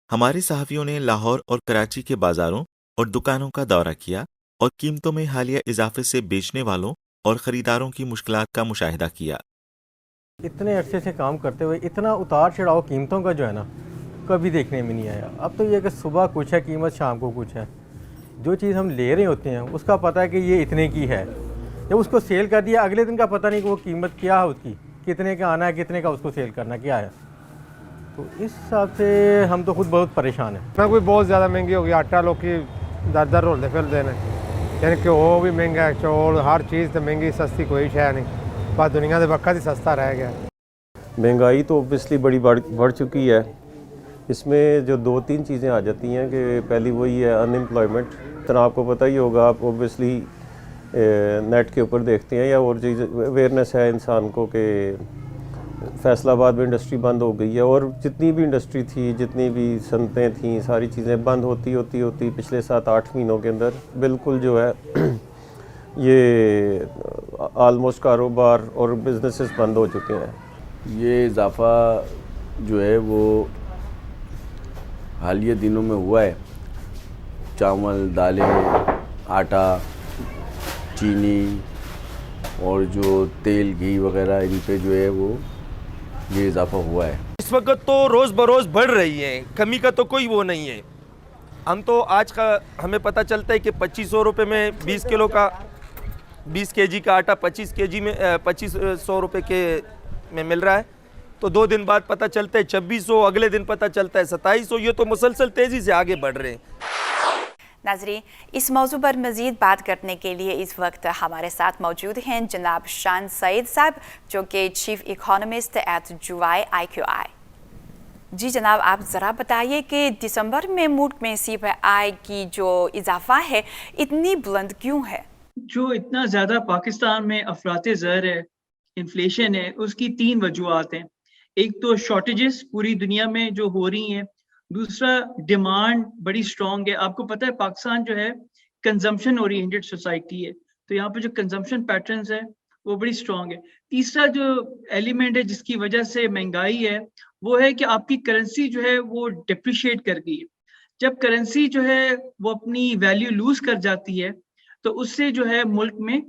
ہمارے صحافیوں نے لاہور اور کراچی کے بازاروں اور دکانوں کا دورہ کیا اور قیمتوں میں حالیہ اضافے سے بیچنے والوں اور خریداروں کی مشکلات کا مشاہدہ کیا۔ اتنے عرصے سے کام کرتے ہوئے اتنا اتار چڑھاؤ قیمتوں کا جو ہے نا کبھی دیکھنے میں نہیں آیا۔ اب تو یہ کہ صبح کچھ ہے قیمت، شام کو کچھ ہے۔ جو چیز ہم لے رہے ہوتے ہیں اس کا پتہ ہے کہ یہ اتنے کی ہے، جب اس کو سیل کر دیا اگلے دن کا پتہ نہیں کہ وہ قیمت کیا ہے، اس کی کتنے کا آنا ہے، کتنے کا اس کو سیل کرنا کیا ہے۔ تو اس حساب سے ہم تو خود بہت پریشان ہیں۔ نہ کوئی بہت زیادہ مہنگی ہوگی، آٹا لوگ کی در در رولتے پھرتے ہیں، یعنی کہ وہ بھی مہنگا ہے، چول ہر چیز تو مہنگی، سستی کوئی شے نہیں، بس دنیا کے وقت ہی سستا رہ گیا۔ مہنگائی تو اوبیسلی بڑی بڑھ چکی ہے۔ اس میں جو دو تین چیزیں آ جاتی ہیں کہ پہلی وہی ہے ان امپلائمنٹ، طرح آپ کو پتہ ہی ہوگا، آپ اوبیسلی نیٹ کے اوپر دیکھتے ہیں یا اور چیز اویئرنیس ہے انسان کو کہ فیصل آباد میں انڈسٹری بند ہو گئی ہے، اور جتنی بھی انڈسٹری تھی، جتنی بھی صنعتیں تھیں، ساری چیزیں بند ہوتی پچھلے 7-8 مہینوں کے اندر بالکل جو ہے یہ آلموسٹ کاروبار اور بزنسز بند ہو چکے ہیں۔ یہ اضافہ جو ہے وہ حالیہ دنوں میں ہوا ہے، چاول، دالیں، آٹا، چینی اور جو تیل، گھی وغیرہ، ان پہ جو ہے وہ یہ اضافہ ہوا ہے۔ اس وقت تو روز بروز بڑھ رہی ہے، کمی کا تو کوئی وہ نہیں ہے۔ ہم تو آج کا ہمیں پتہ چلتا ہے کہ 2500 روپے میں 20 کے جی کا آٹا 2500 روپے کے میں مل رہا ہے، تو 2 دن بعد پتہ چلتا ہے 2600، اگلے دن پتہ چلتا ہے 2700۔ یہ تو مسلسل تیزی سے آگے بڑھ رہے ہیں۔ ناظرین، اس موضوع پر مزید بات کرنے کے لیے اس وقت ہمارے ساتھ موجود ہیں جناب شان سعید صاحب، جو کہ چیف اکانومسٹ ایٹ JUI. جی جناب، آپ ذرا بتائیے کہ دسمبر میں ملک میں CPI کی جو اضافہ ہے اتنی بلند کیوں ہے؟ جو اتنا زیادہ پاکستان میں افراط زر ہے، انفلیشن ہے، اس کی 3 وجوہات ہیں۔ ایک تو شارٹیجز پوری دنیا میں جو ہو رہی ہیں، دوسرا ڈیمانڈ بڑی سٹرونگ ہے۔ آپ کو پتہ ہے پاکستان جو ہے کنزمپشن اورینٹڈ سوسائٹی ہے، تو یہاں پہ جو کنزمپشن پیٹرنز ہے وہ بڑی سٹرونگ ہے۔ تیسرا جو ایلیمنٹ ہے جس کی وجہ سے مہنگائی ہے وہ ہے کہ آپ کی کرنسی جو ہے وہ ڈپریشیٹ کر گئی ہے۔ جب کرنسی جو ہے وہ اپنی ویلیو لوز کر جاتی ہے تو اس سے جو ہے ملک میں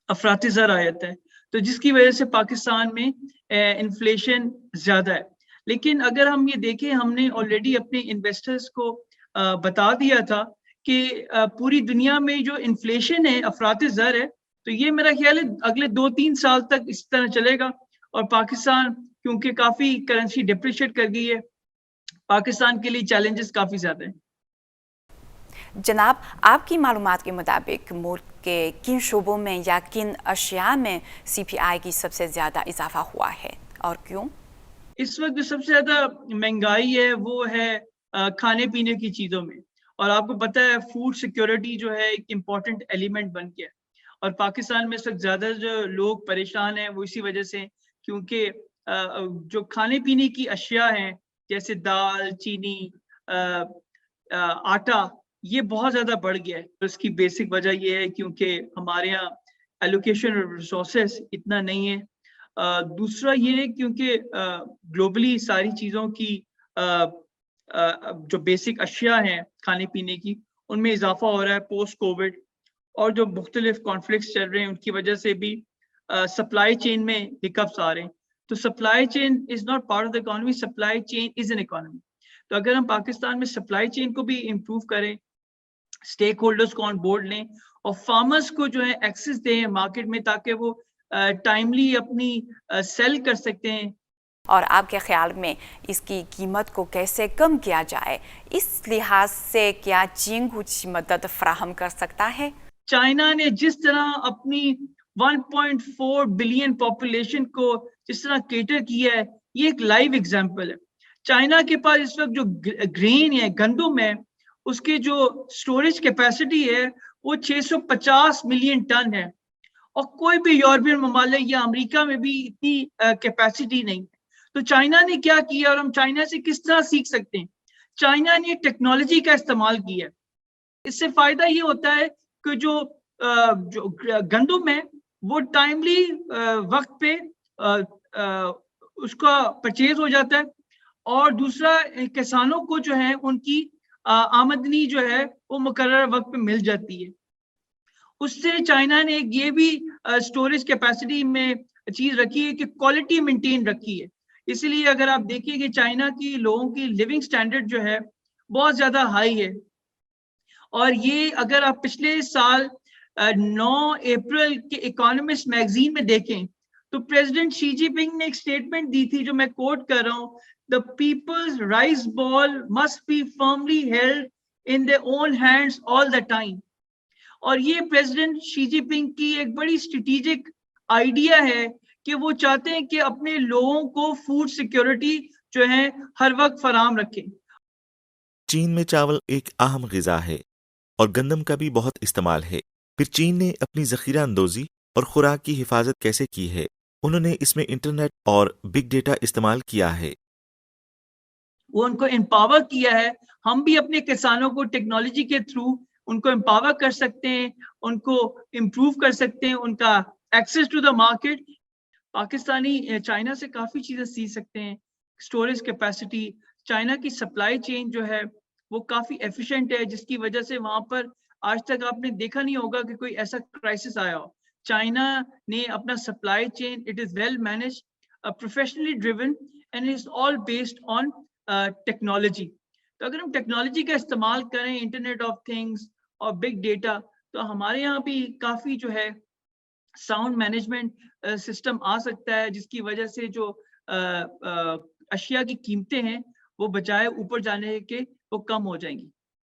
افراط زر آ جاتا ہے، تو جس کی وجہ سے پاکستان میں انفلیشن زیادہ ہے۔ لیکن اگر ہم یہ دیکھیں، ہم نے آلریڈی اپنے انویسٹرز کو بتا دیا تھا کہ پوری دنیا میں جو انفلیشن ہے، افراط زر ہے، تو یہ میرا خیال ہے اگلے 2-3 سال تک اس طرح چلے گا، اور پاکستان کیونکہ کافی کرنسی ڈپریشیٹ کر گئی ہے، پاکستان کے لیے چیلنجز کافی زیادہ ہیں۔ جناب، آپ کی معلومات کے مطابق ملک کے کن شعبوں میں یا کن اشیاء میں CPI کی سب سے زیادہ اضافہ ہوا ہے اور کیوں؟ اس وقت جو سب سے زیادہ مہنگائی ہے وہ ہے کھانے پینے کی چیزوں میں، اور آپ کو پتہ ہے فوڈ سیکیورٹی جو ہے ایک امپورٹنٹ ایلیمنٹ بن گیا ہے، اور پاکستان میں اس وقت زیادہ جو لوگ پریشان ہیں وہ اسی وجہ سے، کیونکہ جو کھانے پینے کی اشیاء ہیں جیسے دال، چینی، آٹا، یہ بہت زیادہ بڑھ گیا ہے۔ اس کی بیسک وجہ یہ ہے کیونکہ ہمارے یہاں ایلوکیشن اور ریسورسز اتنا نہیں ہے۔ دوسرا یہ ہے کیونکہ گلوبلی ساری چیزوں کی جو بیسک اشیاء ہیں کھانے پینے کی، ان میں اضافہ ہو رہا ہے پوسٹ کووڈ، اور جو مختلف کانفلکٹس چل رہے ہیں ان کی وجہ سے بھی سپلائی چین میں ہکپس آ رہے ہیں۔ تو supply chain is not part of the economy, supply chain is an economy. تو اگر ہم پاکستان میں سپلائی چین کو بھی امپروو کریں، اسٹیک ہولڈرز کو آن بورڈ لیں، اور فارمرز کو جو ہے ایکسس دیں مارکیٹ میں تاکہ وہ ٹائملی اپنی سیل کر سکتے ہیں۔ اور آپ کے خیال میں اس کی قیمت کو کیسے کم کیا جائے، اس لحاظ سے کیا چین کچھ مدد فراہم کر سکتا ہے؟ چائنا نے جس طرح اپنی 1.4 بلین پاپولیشن کو جس طرح کیٹر کیا ہے، یہ ایک لائیو ایگزامپل ہے۔ چائنا کے پاس اس وقت جو گرین ہے، گندم ہے، اس کے جو سٹوریج کیپیسٹی ہے وہ 650 ملین ٹن ہے، اور کوئی بھی یورپین ممالک یا امریکہ میں بھی اتنی کیپیسٹی نہیں ہے۔ تو چائنا نے کیا کیا، اور ہم چائنا سے کس طرح سیکھ سکتے ہیں؟ چائنا نے ٹیکنالوجی کا استعمال کیا ہے۔ اس سے فائدہ یہ ہوتا ہے کہ جو گندم ہے وہ ٹائملی وقت پہ اس کا پرچیز ہو جاتا ہے، اور دوسرا کسانوں کو جو ہے ان کی آمدنی جو ہے وہ مقررہ وقت پہ مل جاتی ہے. اس سے چائنا نے یہ بھی اسٹوریج کیپیسٹی میں چیز رکھی ہے کہ کوالٹی مینٹین رکھی ہے. اسی لیے اگر آپ دیکھیں کہ چائنا کی لوگوں کی لیونگ سٹینڈرڈ جو ہے بہت زیادہ ہائی ہے. اور یہ اگر آپ پچھلے سال 9 اپریل کے اکانومسٹ میگزین میں دیکھیں تو پریزیڈنٹ شی جی پنگ نے ایک سٹیٹمنٹ دی تھی جو میں کوٹ کر رہا ہوں, the people's rice ball must be firmly held in their own hands all the time. اور یہ پریزیڈنٹ شی جی پنگ کی ایک بڑی اسٹریٹجک آئیڈیا ہے کہ وہ چاہتے ہیں کہ اپنے لوگوں کو فوڈ سیکیورٹی جو ہے ہر وقت فراہم رکھیں. چین میں چاول ایک اہم غذا ہے اور گندم کا بھی بہت استعمال ہے. پھر چین نے اپنی ذخیرہ اندوزی اور خوراک کی حفاظت کیسے کی ہے؟ انہوں نے اس میں انٹرنیٹ اور بگ ڈیٹا استعمال کیا ہے. وہ ان کو امپاور کیا ہے. ہم بھی اپنے کسانوں کو ٹیکنالوجی کے تھرو ان کو امپاور کر سکتے ہیں, ان کو امپروو کر سکتے ہیں, ان کا access to the market. Pakistani China سے کافی چیزیں سیکھ سکتے ہیں. اسٹوریج کیپیسٹی, چائنا کی سپلائی چین جو ہے وہ کافی ایفیشینٹ ہے, جس کی وجہ سے وہاں پر آج تک آپ نے دیکھا نہیں ہوگا کہ کوئی ایسا کرائسس آیا ہو. چائنا نے اپنا supply chain, it is well manage, professionally driven, and is all based on technology. تو اگر ہم ٹیکنالوجی کا استعمال کریں, انٹرنیٹ آف تھنگس اور بگ ڈیٹا, تو ہمارے یہاں بھی کافی جو ہے ساؤنڈ مینجمنٹ سسٹم آ سکتا ہے, جس کی وجہ سے جو اشیاء کی قیمتیں ہیں وہ بجائے اوپر جانے کے وہ کم ہو جائیں گی.